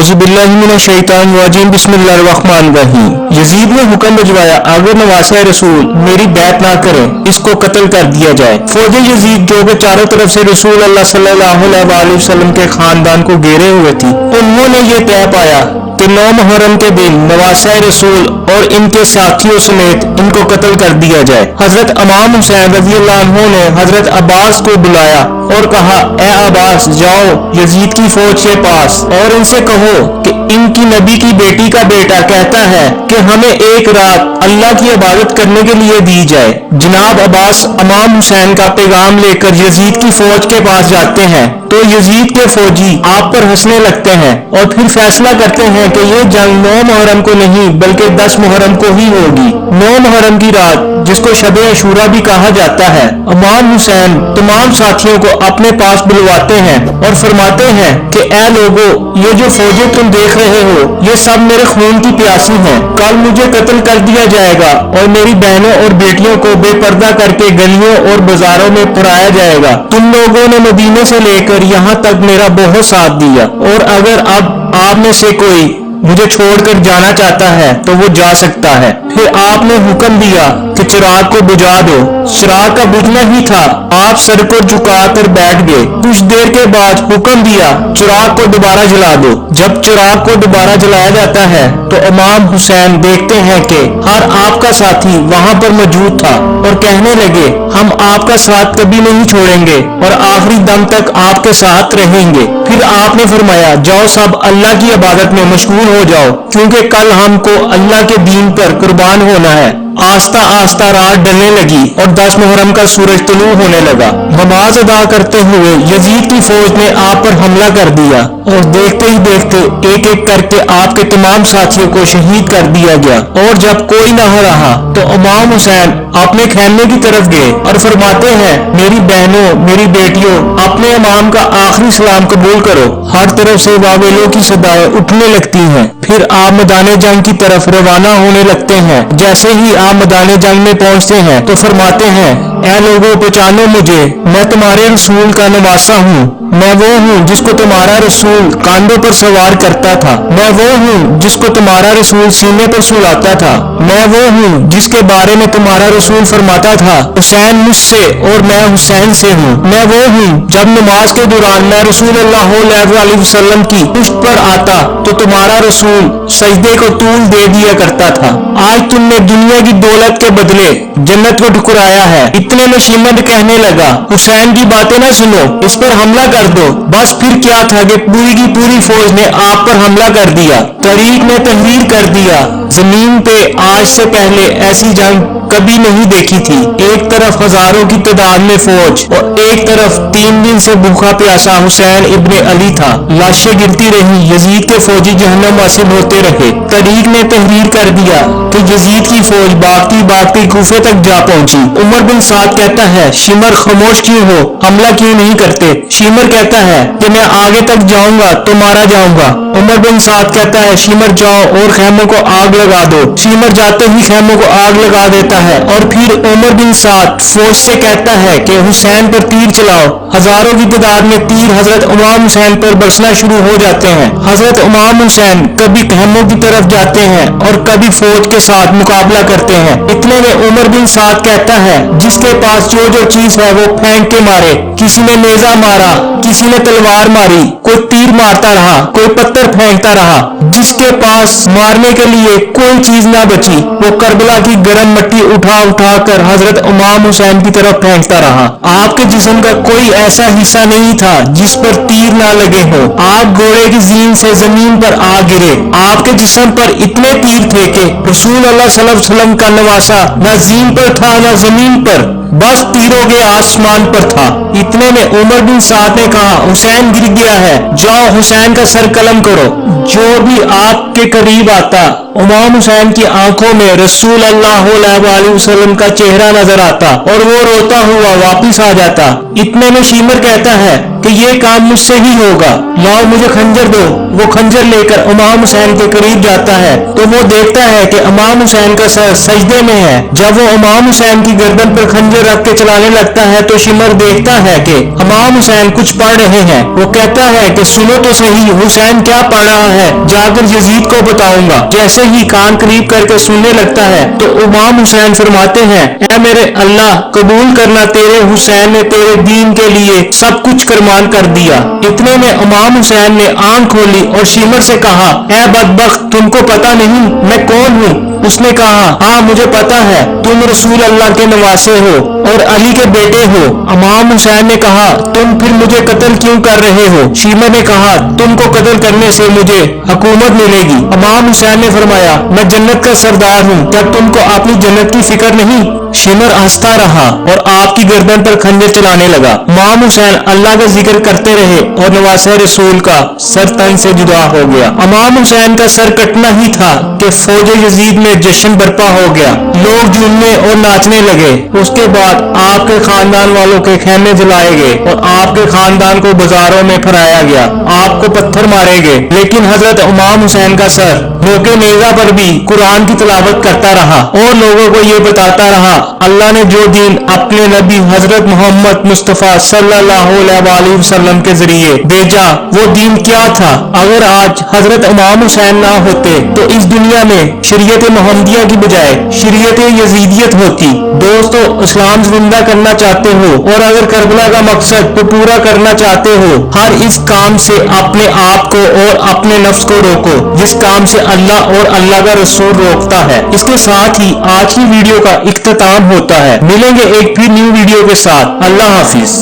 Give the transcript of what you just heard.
औज़ुबिल्लाहिमिनश्शैतानिर्रजीम बिस्मिल्लाहिर्रहमानिर्रहीम। यजीद ने हुक्म भिजवाया, अगर नवासा रसूल मेरी बैत ना करे इसको कत्ल कर दिया जाए। फौज यजीद जो कि चारों तरफ से रसूल अल्लाह सल्लल्लाहु अलैहि वसल्लम के खानदान को घेरे हुए थी, उन्होंने ये तय पाया कि 9 मुहर्रम के दिन नवासा रसूल और इनके साथियों समेत इनको कत्ल कर दिया जाए। हजरत इमाम हुसैन रज़ी अल्लाह अन्हु ने हजरत अब्बास को बुलाया और कहा, ए अब्बास, जाओ यजीद की फौज के पास और इनसे कहो कि इनकी नबी की बेटी का बेटा कहता है कि हमें एक रात अल्लाह की इबादत करने के लिए दी जाए। जनाब अब्बास इमाम हुसैन का पैगाम लेकर यजीद की फौज के पास जाते हैं तो यजीद के फौजी आप पर हंसने लगते हैं और फिर फैसला करते हैं कि ये जंग 9 मुहर्रम को नहीं बल्कि 10 मुहर्रम को ही होगी। 9 मुहर्रम की रात जिसको शब अशूरा भी कहा जाता है, इमाम हुसैन तमाम साथियों को अपने पास बुलवाते हैं और फरमाते हैं कि ए लोगो, ये जो फौजें तुम देख रहे हो ये सब मेरे खून की प्यासी हैं। कल मुझे कत्ल कर दिया जाएगा और मेरी बहनों और बेटियों को बेपर्दा करके गलियों और बाजारों में पुराया जाएगा। तुम लोगों ने मदीने से लेकर यहाँ तक मेरा बहुत साथ दिया और अगर अब आप में से कोई मुझे छोड़कर जाना चाहता है तो वो जा सकता है। फिर आपने हुक्म दिया कि चिराग को बुझा दो। चिराग का बुझना ही था, आप सर को झुकाकर बैठ गए। कुछ देर के बाद हुक्म दिया, चिराग को दोबारा जला दो। जब चिराग को दोबारा जलाया जाता है तो इमाम हुसैन देखते हैं कि हर आपका साथी वहां पर मौजूद था और कहने लगे, हम आपका साथ कभी नहीं छोड़ेंगे और आखिरी दम तक आपके साथ रहेंगे। फिर आपने फरमाया, जाओ सब अल्लाह की इबादत में मशगूल हो जाओ क्योंकि कल हमको अल्लाह के दीन पर कुर्बान होना है। आस्ता आस्ता रात ढलने लगी और 10 मुहर्रम का सूरज तुलू होने लगा। नमाज अदा करते हुए यजीद की फौज ने आप पर हमला कर दिया और देखते ही देखते एक एक करके आपके तमाम साथियों को शहीद कर दिया गया। और जब कोई न रहा तो इमाम हुसैन अपने खैमे की तरफ गए और फरमाते हैं, मेरी बहनों, मेरी बेटियों, अपने इमाम का आखिरी सलाम कबूल करो। हर तरफ से वावेलों की सदाएं उठने लगती हैं। फिर आप मैदान जंग की तरफ रवाना होने लगते हैं। जैसे ही आप मैदान जंग में पहुंचते हैं तो फरमाते हैं, ऐ लोगों, पहचानो मुझे, मैं तुम्हारे रसूल का नवासा हूँ। मैं वो हूँ जिसको तुम्हारा रसूल कांधों पर सवार करता था। मैं वो हूँ जिसको तुम्हारा रसूल सीने पर सुलाता था। मैं वो हूँ जिसके बारे में तुम्हारा रसूल फरमाता था, हुसैन मुझसे और मैं हुसैन से हूँ। मैं वो हूँ जब नमाज के दौरान मैं रसूल सल्लल्लाहु अलैहि वसल्लम की पुश्त पर आता तो तुम्हारा रसूल सजदे को तूल दे दिया करता था। आज तुमने दुनिया की दौलत के बदले जन्नत को ठुकराया है। इतने में शिमर कहने लगा, हुसैन की बातें ना सुनो, इस पर हमला कर दो। बस फिर क्या था कि पूरी की पूरी फौज ने आप पर हमला कर दिया। तरीक ने तहरीर कर दिया, जमीन पे आज से पहले ऐसी जंग कभी नहीं देखी थी। एक तरफ हजारों की तादाद में फौज और एक तरफ 3 दिन से भूखा प्यासा हुसैन इब्ने अली था। लाशें गिरती रही, यजीद के फौजी जहन्नम हासिल होते रहे। तरीक ने तहरीर कर दिया कि यजीद की फौज भागती भागती कूफे तक जा पहुंची। उमर बिन साद कहता है, शिमर खामोश क्यों हो, हमला क्यों नहीं करते? शिमर कहता है कि मैं आगे तक जाऊंगा तो मारा जाऊंगा। उमर बिन साद कहता है, शिमर जाओ और खैमों को आग लगा दो। शिमर जाते ही खैमों को आग लगा देता है और फिर उमर बिन साद फौज से कहता है कि हुसैन पर तीर चलाओ। हजारों की तादाद में तीर हजरत इमाम हुसैन पर बरसना शुरू हो जाते हैं। हजरत इमाम हुसैन कभी खैमों की तरफ जाते हैं और कभी फौज के साथ मुकाबला करते हैं। इतने में उमर बिन साद कहता है, जिसके पास जो जो चीज है वो फेंक के मारे। किसी ने नेजा मारा, किसी ने तलवार मारी, कोई तीर मारता रहा, कोई पत्थर फेंकता रहा। जिसके पास मारने के लिए कोई चीज ना बची वो करबला की गर्म मिट्टी उठा उठा कर हजरत इमाम हुसैन की तरफ फेंकता रहा। आपके जिस्म का कोई ऐसा हिस्सा नहीं था जिस पर तीर ना लगे हो। आप घोड़े की जीन से जमीन पर आ गिरे। आपके जिस्म पर इतने तीर थे कि रसूल अल्लाह सल्लल्लाहु अलैहि वसल्लम का नवासा न जीन पर था न जमीन पर, बस तीरों के आसमान पर था। इतने में उमर बिन साद ने कहा, हुसैन गिर गया है, जाओ हुसैन का सर कलम करो। जो भी आपके करीब आता इमाम हुसैन की आंखों में रसूल सल्लल्लाहु अलैहि वसल्लम का चेहरा नजर आता और वो रोता हुआ वापिस आ जाता। इतने में शीमर कहता है कि ये काम मुझसे ही होगा, लाओ मुझे खंजर दो। वो खंजर लेकर इमाम हुसैन के करीब जाता है तो वो देखता है कि इमाम हुसैन का सर सजदे में है। जब वो इमाम हुसैन की गर्दन पर खंजर रख के चलाने लगता है तो शिमर देखता है कि इमाम हुसैन कुछ पढ़ रहे हैं। वो कहता है कि सुनो तो सही, हुसैन क्या पढ़ रहा है, जाकर यजीद को बताऊंगा। जैसे ही कान करीब करके सुनने लगता है तो इमाम हुसैन फरमाते हैं, ऐ मेरे अल्लाह, कबूल करना, तेरे हुसैन ने तेरे दीन के लिए सब कुछ कुर्बान कर दिया। इतने में इमाम हुसैन ने आंख खोली और शीमर से कहा, ऐ बदबख्त, तुमको पता नहीं मैं कौन हूँ? उसने कहा, हाँ मुझे पता है, तुम रसूल अल्लाह के नवासे हो और अली के बेटे हो। इमाम हुसैन ने कहा, तुम फिर मुझे कत्ल क्यों कर रहे हो? शीमर ने कहा, तुमको कत्ल करने से मुझे हुकूमत मिलेगी। इमाम हुसैन ने फरमाया, मैं जन्नत का सरदार हूँ, क्या तुमको अपनी जन्नत की फिक्र नहीं? शिमर हंसता रहा और आपकी गर्दन पर खंजर चलाने लगा। इमाम हुसैन अल्लाह का जिक्र करते रहे और नवासे रसूल का सर तन से जुदा हो गया। इमाम हुसैन का सर कटना ही था कि फौज यजीद में जश्न बर्पा हो गया। लोग झूमने और नाचने लगे। उसके बाद आपके खानदान वालों के खेमे जलाए गए और आपके खानदान को बाजारों में फहराया गया। आपको पत्थर मारे गए, लेकिन हजरत इमाम हुसैन का सर मौके नेज़ा पर भी कुरान की तिलावत करता रहा और लोगों को ये बताता रहा, अल्लाह ने जो दीन अपने नबी हजरत मोहम्मद मुस्तफा सल्लल्लाहु अलैहि वसल्लम के जरिए भेजा वो दीन क्या था। अगर आज हजरत इमाम हुसैन ना होते तो इस दुनिया में शरीयत मोहम्मदिया की बजाय शरीयत यजीदियत होती। दोस्तों, इस्लाम जिंदा करना चाहते हो और अगर करबला का मकसद को पूरा करना चाहते हो, हर इस काम से अपने आप को और अपने नफ्स को रोको जिस काम से अल्लाह और अल्लाह का रसूल रोकता है। इसके साथ ही आज की वीडियो का इख्तिताम होता है। मिलेंगे एक फिर न्यू वीडियो के साथ। अल्लाह हाफिज।